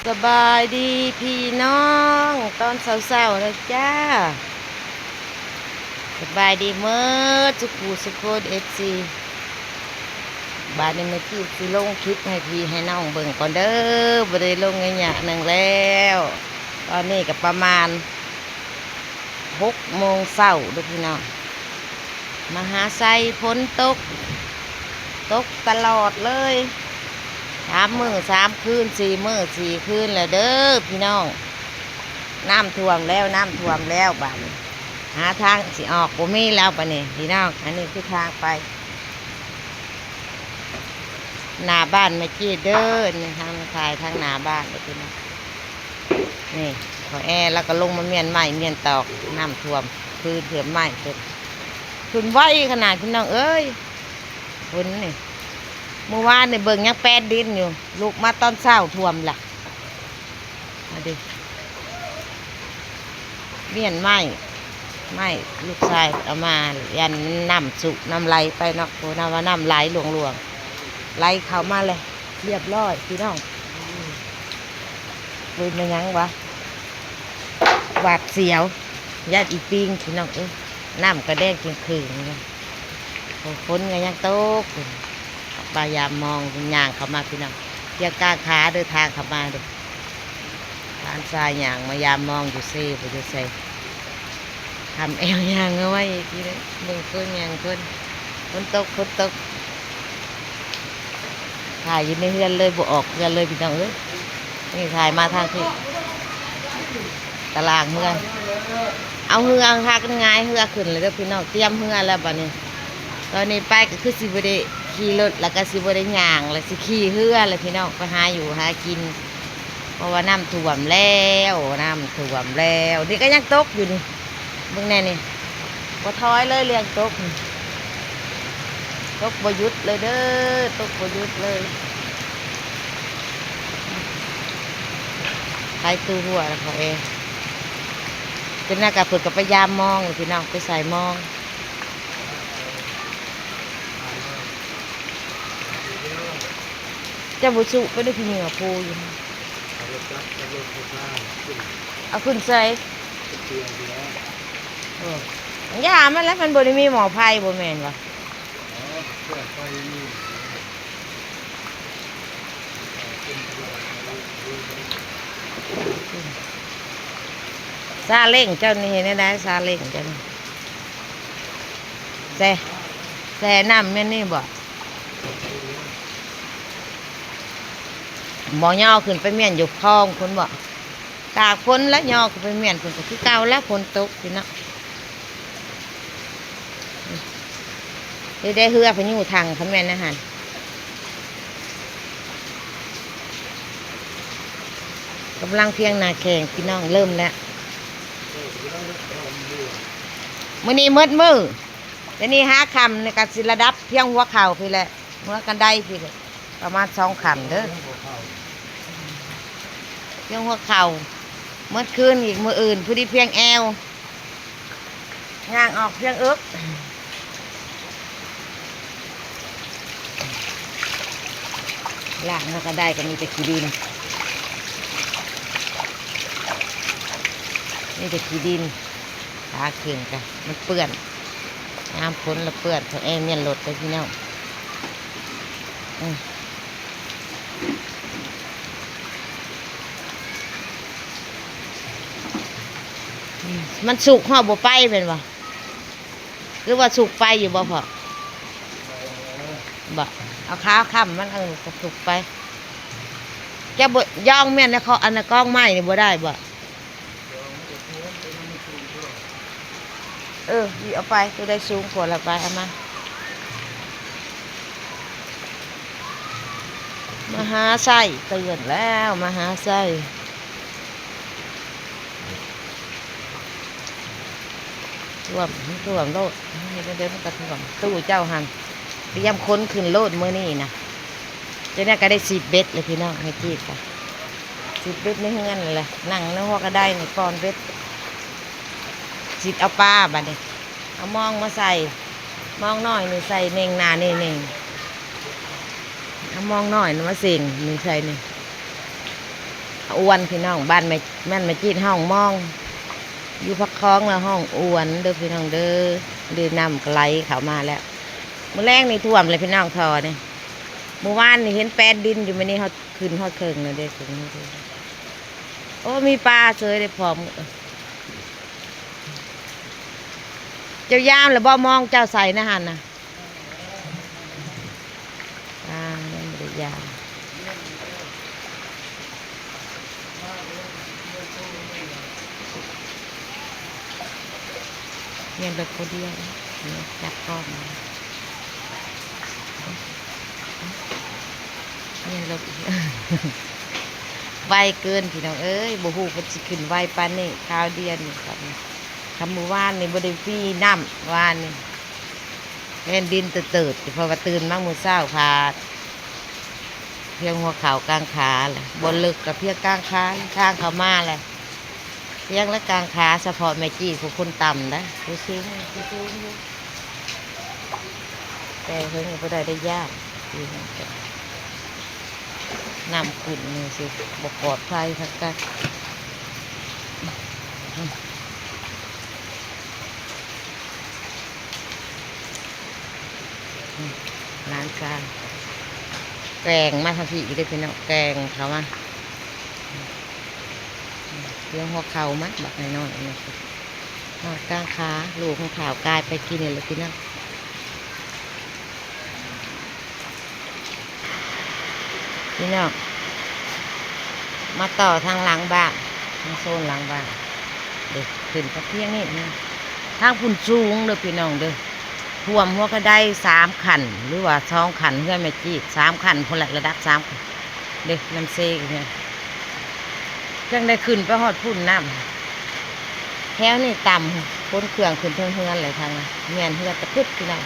สบายดีพี่น้องตอนเช้าๆเลยจ้าสบายดีเมื่อสุขูสุขโคดFCบาดนี้เมื่อกี้สิลงคลิปให้พี่ให้น้องเบิ่งก่อนเด้อบ่ได้ลงเงี้ยหนึ่งแล้วตอนนี้ก็ประมาณ6 โมงเช้าเด้อพี่น้องมหาไซฝนตกตลอดเลย3 มื้อ3 คืน4 มื้อ4 คืนแล้วเด้อพี่น้องน้ำท่วมแล้วบาดนี้หาทางสิออกบ่มีแล้วปะนี่พี่น้องอันนี้คือทางไปหน้าบ้านเมื่อกี้เด้อนี่ทางถ่ายทางหน้าบ้านเลยพี่น้องนี่ขอแอร์แล้วก็ลงมาเมียนใหม่เมียนตอกน้ำท่วมคือเถื่อมใหม่ขึ้นไว้ขนาดพี่น้องเอ้ยฝนนี่เมื่อวานเนี่ยเบิ่งยังแปดดินอยู่ลูกมาตอนเช้าท่วมล่ะมาดิเมียนใหม่ไม่ลูกชายเอามายันน้ำสุน้ำไหลไปเนาะโอ้น้ำว่าน้ำไหลหลวงไหลเข้ามาเลยเรียบร้อยพี่น้องดูมันยังวะหวาดเสียวญาติอีปิงพี่น้องน้ำกระแดงคืนฝนก็ยังตกปลายามมองย่างเข้ามาพี่น้องเที่ยกล้าขาเดินทางเข้ามาเด้อทางทรายย่างมายามมองอยู่เซ่ไปดูเซ่ทำเอวยางเอาไว้ทีนี้มึงคนยางคนตกถ่ายอยู่ในเฮือนเลยบ่ออกเฮือนเลยพี่น้องนี่ถ่ายมาทางที่ตารางเฮือนเอาเฮือทากันง่ายเฮือขึ้นเลยเด้อพี่น้องเตรียมเฮือแล้วบัดนี้ตอนนี้ไปก็คือสิบ่ได้ขี่รถแล้วก็สิบ่ได้ย่างแล้วสิขี่เฮือเลยพี่น้องไปหาอยู่หากินเพราะว่าน้ำท่วมแล้วนี่ก็ยังตกอยู่นี่เบิ่งแน่นี่บ่ถอยเลยเรียงตกบ่หยุดเลยเด้อตกบ่หยุดเลยใครตู้หัวแล้วเขาเองเป็นหน้ากากเปิดกับพยายามมองพี่น้องไปใส่มองเจ้าบุษุก็ได้พี่เหนือปูอยู่เอาขึ้นใส่ย่ามันแล้วมันบริมีหมอไพ่บ่แม่นวะซาเล้งเจ้านี่เห็นได้ซาเล้งเจ้านี่แซ่น้ำแม่นี่บ่บ่ย่อขึ้นไปเมียนอยู่คลองคนบ่ตากฝนแล้วย่อขึ้นไปเมียนคนก็คือเก่าแล้วฝนตกพี่น้องได้เฮือพายุทางคำแม่นนะฮะกำลังเพียงนาแข่งพี่น้องเริ่มแล้วมื้อนี้มืดแต่นี่5 คำในการสิระดับเพียงหัวเข่าพี่แหละหัวกันได้พี่เลยประมาณ2 คำเด้อเพียงหัวเข่าเมื่อคืนอีกมื้ออื่นผู้ที่เพียงแอวย่างออกเพียงอึกล่างมันก็ได้ก็มีแต่ขี้ดินนี่แต่ขี้ดินตาเข่งกันมันเปื้อนน้ำฝนแล้วเปื้อนเขาเมียนรถไปพี่น้องมันสุกห่อบ่ไปเป็นวะหรือว่าสุกไปอยู่บ่พอบ่เอาข้าวค่ำมันก็สุกไปแกบ่ย่องเมียนนะเขาอันนั้นกล้องไม้นี่บ่ได้บ่เอาไปตัวได้สูงกว่าละไปเอามาหาไส้เตือนแล้วมาหาไส้ท่วมโลดเดินมันก็ท่วมตู้เจ้าหันเตรียมค้นขึ้นโลดเมื่อนี่นะเจ้าเนี่ยก็ได้10 เบ็ดเลยพี่น้องให้จีบค่ะ10 เบ็ดในเฮือนเลยนั่งในหัวก็ได้ในก้อนเบ็ด10 เอาปลาบัดนี้เอามองมาใส่มองน้อยนี่ใส่เน่งนาเน่งเอามองน้อยมาเสียงนี่ใส่นี่ อ้วนพี่น้องบ้านไม่แม่นไม่จีดห้องมองอยู่พักคล้องแล้วห้องอ้วนเด้อพี่น้องเด้อเดือน้ำไหลเข้ามาแล้วมื้อแรกนี่ท่วมเลยพี่น้องทอเนี่ยเมื่อวานนี่เห็นแปดดินอยู่มื้อนี้เขาขึ้นฮอดเคิงเลยเด้อโอ้มีปลาเฉยได้พร้อมเจ้ายามแล้วบ่มองเจ้าใส่นะฮันนะยังไม่ได้ยามเงียบแบบคนเดียวจับกล้องเงียบแบบไวเกินพี่น้องเอ้ยบ่ฮู้เพิ่นสิขึ้นไวปานนี้ข้าวเดียนนี่ครับคำมื้อวานนี่บ่ได้ฟรีน้ำวานนี่แผ่นดินเติดเพราะว่าตื่นมามื้อเช้าพาเพียงหัวเข่ากลางขาแหละบนลึกกับเพียงกลางขาข้างเขามาแหละเพียงและกลางขาเฉพาะแม่จี้ผู้คนต่ำนะผู้สูงอยู่แต่เพิ่งก็ได้ยากนำขึ้นนี่สิบกปลอดภัยทักกันร้านชาแกงมาทำพี่อีกได้เป็นแกงเขามาเรื่องหัวเข่ามัดแบบน้อยๆนี่นอดกลางขาลูกของข่าวกายไปกินเลยพี่น้องพี่น้องมาต่อทางหลังบ้านทางโซนหลังบ้านเด็กขึ้นตะเพียงนี่นะทางพุ่นสูงเด้อพี่น้องเด้อท่วมหัวก็ได้3 ขันหรือว่า2 ขันเพื่อนแม่จี้3 ขันคนละระดับ3 ขันเด็กน้ำเซกเนี่ยยังได้ขึ้นไปหอดพุ่นน้ำแถวนี่ต่ำพ้นเครื่องขึ้นเพื่อนอะไรทางนั้นเมียนเพื่อนตะพึดพี่น้อง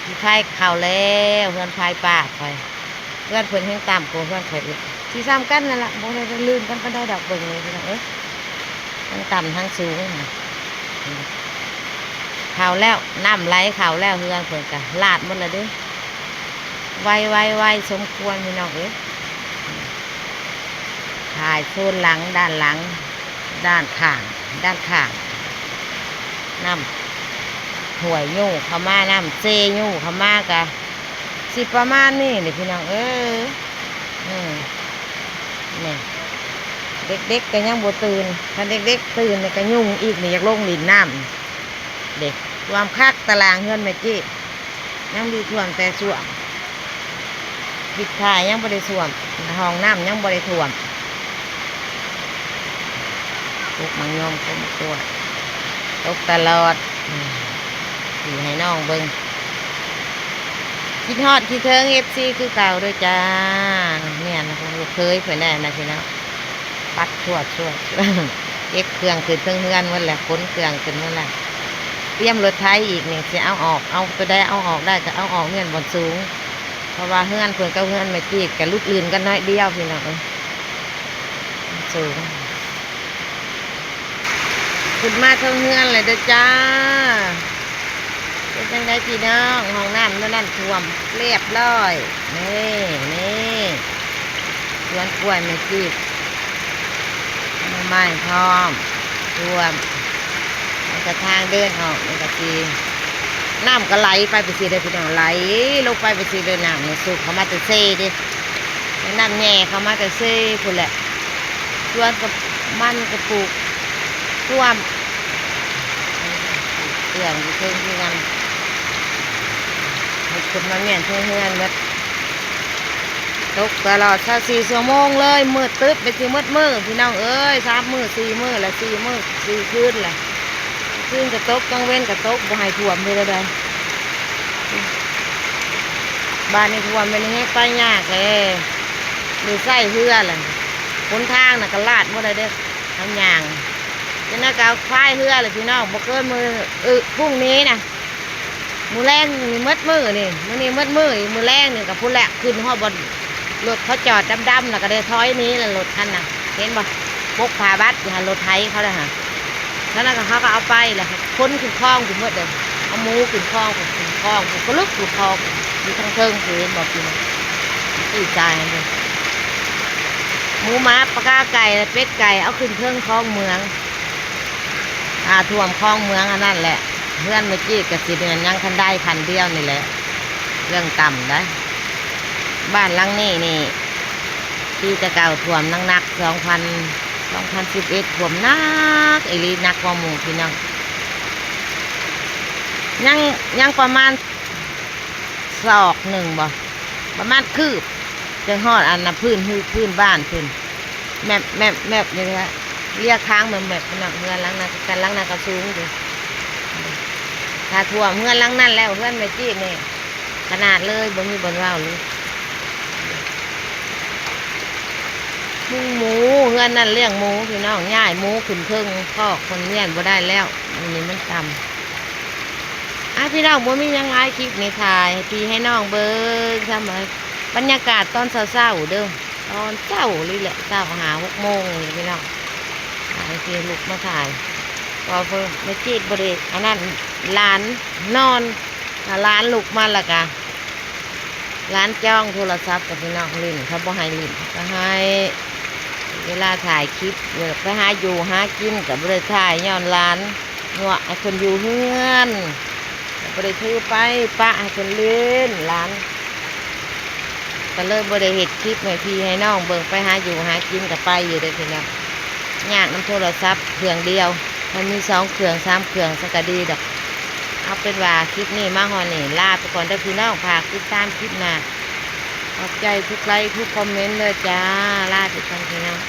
ที่พายเข่าแล้วเพื่อนพายป่าไปเพื่อนเพื่อนแห้งต่ำโกเพื่อนเคยที่ซ้ำกันนั่นแหละโบได้ลื่นกันก็ได้ดอกเบิ่งเลยพี่น้องทั้งต่ำทั้งสูงข่าวแล้วน้ำไหลข่าวแล้วเพื่อนเพื่อนกันลาดหมดเลยเด้ไวสมควรพี่น้องถ่ายโซนหลังด้านหลังด้านข้างน้ำห่วยยูเขามาน้ำเซยูเขามากะสิประมาณนี้เลยพี่น้องนี่เด็กๆก็ยังบ่ตื่นถ้าเด็กๆตื่นเนี่ยก็ยุ่งอีกนี่อยากลงหลินน้ำเด็กความคักตารางเฮือนแม่จี้ยังดีท่วมแต่ส่วมปิดท้ายยังบ่ได้ท่วมห้องน้ำยังบ่ได้ท่วมตกมังยมก็มาตัวตกตลอดสีให้น้องเบิ้งคิดฮอดคิดเทิงFCคือเก่าด้วยจ้าเนี่ยนะลูกเคยเผื่อแน่นะพี่น้องปัดชั่วเก็บเครื่องขึ้นเฮือนวันแหละขนเครื่องขึ้นวันแหละเตรียมรถไถอีกเนี่ยจะเอาออกเอาตัวได้เอาออกได้ก็เอาออกเงื่อนบนสูงเพราะว่าเฮือนเพื่อนกับเฮือนไม่จีดกับลูกอื่นกันน้อยเดียวพี่น้องสูงขึ้นมาเท่าเฮือนเลยเด้อจ้าเป็นจังไดพี่น้องห้องน้ำนั่นท่วมเรียบร้อยนี่สวนกล้วยไม่จีดไม้พร้อมท่วมมันจะทางเดินออกมันก็ทีน้ำก็ไหลไปสิเลยพี่น้องไหลลงไปสิเลยน้ำเนี่ยสูบเขามาแต่เซ่ดิน้ำแง่เขามาแต่เซ่พุ่นแหละสวนกับมันกับปลูกท่วมเรื่องที่เพิ่งที่งานคนมาเมียนเพื่อนเมื่อตกตลอด24 ชั่วโมงเลยมืดตึ๊บไปสิมืดพี่น้อง3 มื้อ 4 มื้อและ4 มื้อ 4 คืนแหละคืนกระตกต้องเว้นกระตกบ่ให้ท่วมเลยได้บ้านนี้ท่วมเป็นยังไงไปยากเลยมีไส้เหือแหละคนทางน่ะก็ลาดหมดเลยเด้อทั้งอย่างจะน่าจะพายเหือเลยพี่น้องบ่เกินมือพรุ่งนี้นะมือแรงนี่มืดมือนี่มื้อนี้มืดมือมือแรงนี่กับผู้แหลกขึ้นห้อบนรถเขาจอดดำๆแล้วก็ได้ถอยนี้แหละรถคันน่ะเห็นบ่พกพาบัตรอยู่หันรถไถเขาเลยฮะแล้วนั่นก็เขาก็เอาไปแหละคนขึ้นคลองขึ้นหมดเลยเอาหมูขึ้นคลองก็ลึกขึ้นคลองอยู่ทางเทิงคือเห็นบอกกินตีใจเลย หมูหมาปลากาไก่เป็ดไก่เอาขึ้นเครื่องคลองเมืองท่วมคลองเมืองอันนั้นแหละเพื่อนเมื่อกี้กสิเดือนยังคันได้พันเดียวนี่แหละเรื่องต่ำได้บ้านหลังนี้นี่ที่จะเก่าท่วมนักๆ2011ท่วมนักไอรีนักกว่าหมู่พี่น้องยังประมาณศอกหนึ่งบ่ประมาณคืบจะหอดอันนะพื้นบ้านพื้นแมบนี่นะเรียกค้างแมบพี่น้องเงินหลังนั้นกันหลังนั้นก็สูงดิถ้าท่วมเงินหลังนั้นแล้วเพื่อนไม่จี้นี่ขนาดเลยบ่มีบนว่าวเลยหมูเงินนั่นเลี้ยงหมูพี่น้องย่ายหมูขึ้นเครื่องพ่อคนเลี้ยงบ่ได้แล้วอันนี้มันต่ำพี่น้องบ่มียังไงคลิปนี้ถ่ายพี่ให้น้องเบิ้งทำอะไรบรรยากาศตอนเช้าเด้อตอนเช้าเลยแหละเช้า6 โมงเลยพี่น้องถ่ายพี่ลุกมาถ่ายพอเพิ่มไม่จีดบริอันนั้นร้านนอนร้านลุกมาละกะร้านจ้องโทรศัพท์กับพี่น้องลิ้นเขาบ่ให้ลิ้นก็ให้เวลาถ่ายคลิปไปหาอยู่หากินกับบริถ่ายย้อนร้านเงาะให้คนอยู่เฮือนบริถือไปปะให้คนเล่นร้านก็เลยบริเหตุคลิปให้พี่ให้น้องเบิ่งไปหาอยู่หากินกับไปอยู่เลยพี่น้องยากน้ำโทรศัพท์เครื่องเดียวมันมี2 เครื่อง3 เครื่องสักดีดอกเอาเป็นว่าคลิปนี้มาฮอนี่ลาไปก่อนได้พี่น้องฝากติดตามคลิปหน้าขอบใจทุกไลค์ทุกคอมเมนต์เลยจ้าลาไปก่อนพี่น้อง